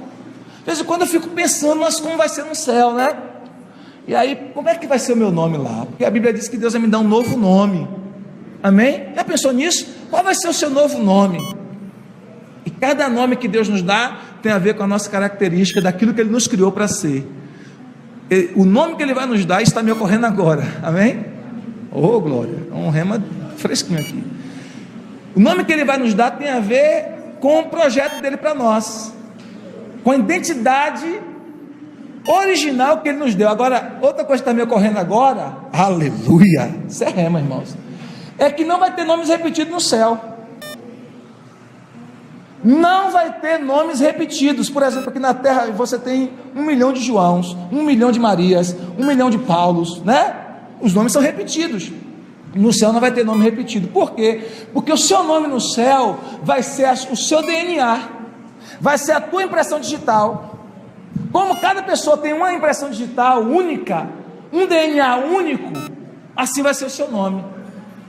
De vez em quando eu fico pensando, mas como vai ser no céu, né? E aí, como é que vai ser o meu nome lá? Porque a Bíblia diz que Deus vai me dar um novo nome. Amém? Já pensou nisso? Qual vai ser o seu novo nome? E cada nome que Deus nos dá tem a ver com a nossa característica, daquilo que Ele nos criou para ser. O nome que Ele vai nos dar está me ocorrendo agora. Amém? Oh, glória! É um rema fresquinho aqui. O nome que Ele vai nos dar tem a ver com o projeto dEle para nós, com a identidade original que Ele nos deu. Agora, outra coisa que está me ocorrendo agora, aleluia! Isso é rema, irmãos. É que não vai ter nomes repetidos no céu. Não vai ter nomes repetidos. Por exemplo, aqui na terra você tem 1 milhão de Joãos, 1 milhão de Marias, 1 milhão de Paulos, né? Os nomes são repetidos. No céu não vai ter nome repetido. Por quê? Porque o seu nome no céu vai ser o seu DNA, vai ser a tua impressão digital. Como cada pessoa tem uma impressão digital única, um DNA único, assim vai ser o seu nome,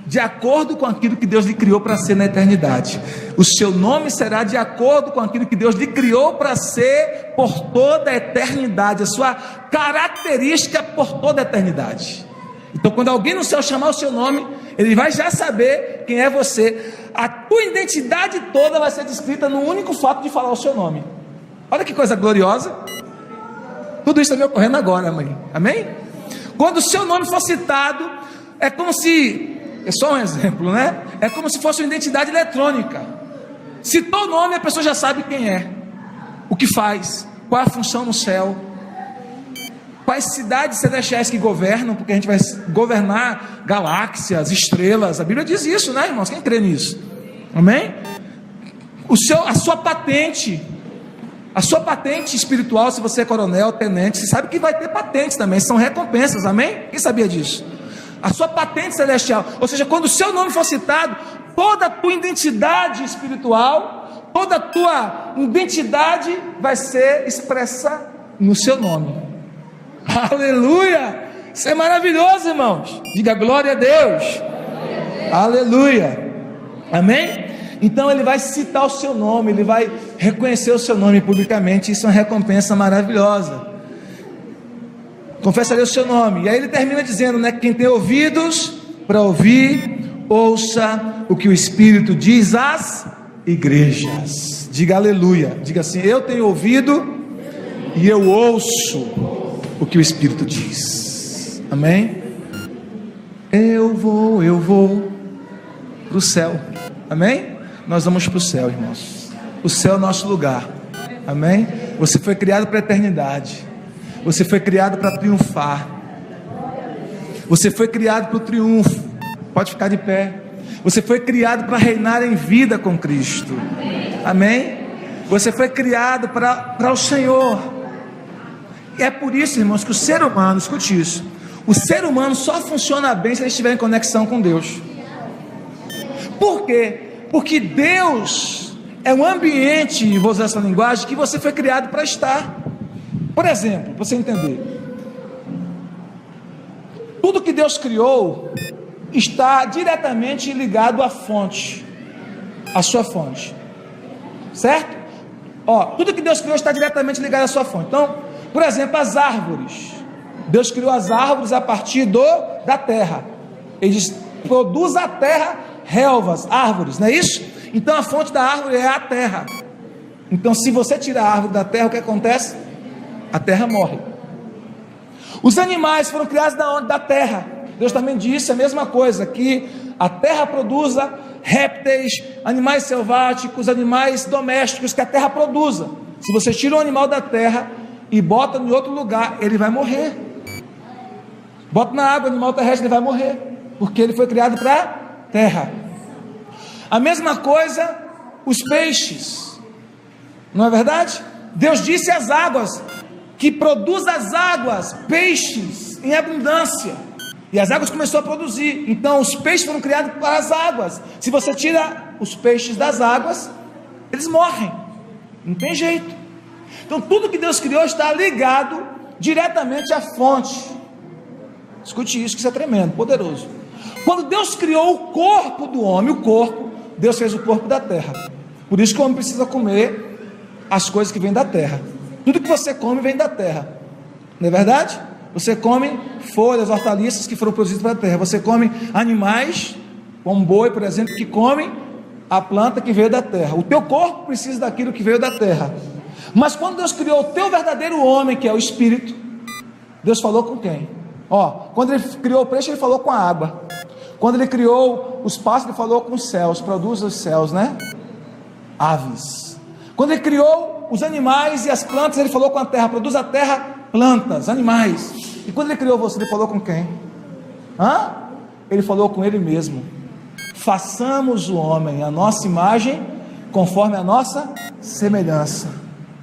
de acordo com aquilo que Deus lhe criou para ser na eternidade. O seu nome será de acordo com aquilo que Deus lhe criou para ser por toda a eternidade, a sua característica por toda a eternidade. Então, quando alguém no céu chamar o seu nome, ele vai já saber quem é você. A tua identidade toda vai ser descrita no único fato de falar o seu nome. Olha que coisa gloriosa. Tudo isso está me ocorrendo agora, mãe. Amém? Quando o seu nome for citado, é como se... É só um exemplo, né? É como se fosse uma identidade eletrônica. Citou o nome, a pessoa já sabe quem é, o que faz, qual é a função no céu, quais cidades celestiais que governam, porque a gente vai governar galáxias, estrelas. A Bíblia diz isso, né, irmãos? Quem crê nisso? Amém? A sua patente espiritual, se você é coronel, tenente, você sabe que vai ter patentes também, são recompensas, amém? Quem sabia disso? A sua patente celestial, ou seja, quando o seu nome for citado, toda a tua identidade espiritual, toda a tua identidade vai ser expressa no seu nome. Aleluia! Isso é maravilhoso, irmãos. Diga glória a Deus. Aleluia. Amém? Então ele vai citar o seu nome, ele vai reconhecer o seu nome publicamente. Isso é uma recompensa maravilhosa. Confessarei o seu nome. E aí ele termina dizendo, né? Quem tem ouvidos para ouvir, ouça o que o Espírito diz às igrejas. Diga aleluia. Diga assim: eu tenho ouvido e eu ouço o que o Espírito diz. Amém? Eu vou para o céu. Amém? Nós vamos para o céu, irmãos. O céu é o nosso lugar. Amém? Você foi criado para a eternidade. Você foi criado para triunfar. Você foi criado para o triunfo. Pode ficar de pé. Você foi criado para reinar em vida com Cristo. Amém? Você foi criado para o Senhor. E é por isso, irmãos, que o ser humano, escute isso, o ser humano só funciona bem se ele estiver em conexão com Deus. Por quê? Porque Deus é um ambiente, vou usar essa linguagem, que você foi criado para estar. Por exemplo, para você entender, tudo que Deus criou está diretamente ligado à fonte, à sua fonte, certo? Tudo que Deus criou está diretamente ligado à sua fonte. Então, por exemplo, as árvores, Deus criou as árvores a partir da terra. Ele diz: produz a terra relvas, árvores, não é isso? Então a fonte da árvore é a terra. Então, se você tirar a árvore da terra, o que acontece? A terra morre. Os animais foram criados da terra. Deus também disse a mesma coisa, que a terra produza répteis, animais selváticos, animais domésticos que a terra produza. Se você tira um animal da terra e bota em outro lugar, ele vai morrer. Bota na água, animal terrestre, ele vai morrer, porque ele foi criado para terra. A mesma coisa os peixes, não é verdade? Deus disse às águas que produz as águas peixes em abundância, e as águas começou a produzir. Então os peixes foram criados para as águas. Se você tira os peixes das águas, eles morrem, não tem jeito. Então tudo que Deus criou está ligado diretamente à fonte. Escute isso, que isso é tremendo, poderoso. Quando Deus criou o corpo do homem, Deus fez o corpo da terra. Por isso que o homem precisa comer as coisas que vêm da terra. Tudo que você come vem da terra, não é verdade? Você come folhas, hortaliças que foram produzidas pela terra. Você come animais, como boi, por exemplo, que comem a planta que veio da terra. O teu corpo precisa daquilo que veio da terra. Mas quando Deus criou o teu verdadeiro homem, que é o Espírito, Deus falou com quem? Quando Ele criou o peixe, Ele falou com a água. Quando Ele criou os pássaros, Ele falou com os céus. Produz os céus, né? Aves. Quando Ele criou os animais e as plantas, Ele falou com a terra. Produz a terra plantas, animais. E quando Ele criou você, Ele falou com quem? Ele falou com Ele mesmo. Façamos o homem a nossa imagem, conforme a nossa semelhança.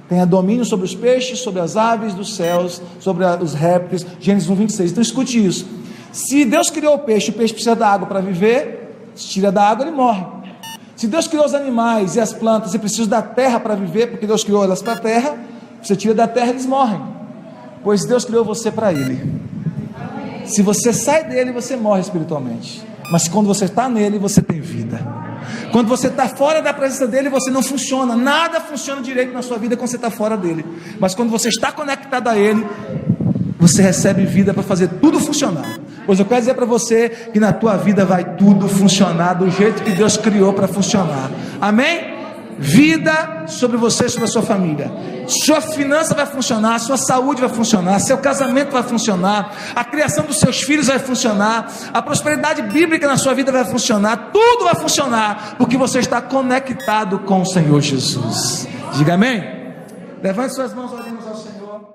Tenha domínio sobre os peixes, sobre as aves dos céus, sobre os répteis. Gênesis 1:26. Então escute isso. Se Deus criou o peixe precisa da água para viver. Se tira da água, ele morre. Se Deus criou os animais e as plantas e precisa da terra para viver, porque Deus criou elas para a terra, você tira da terra, eles morrem. Pois Deus criou você para Ele. Se você sai dele, você morre espiritualmente. Mas quando você está nele, você tem vida. Quando você está fora da presença dele, você não funciona. Nada funciona direito na sua vida quando você está fora dele. Mas quando você está conectado a ele, você recebe vida para fazer tudo funcionar. Pois eu quero dizer para você que na tua vida vai tudo funcionar do jeito que Deus criou para funcionar. Amém? Vida sobre você, sobre a sua família. Sua finança vai funcionar, sua saúde vai funcionar, seu casamento vai funcionar, a criação dos seus filhos vai funcionar, a prosperidade bíblica na sua vida vai funcionar, tudo vai funcionar, porque você está conectado com o Senhor Jesus. Diga amém? Levante suas mãos, oremos ao Senhor.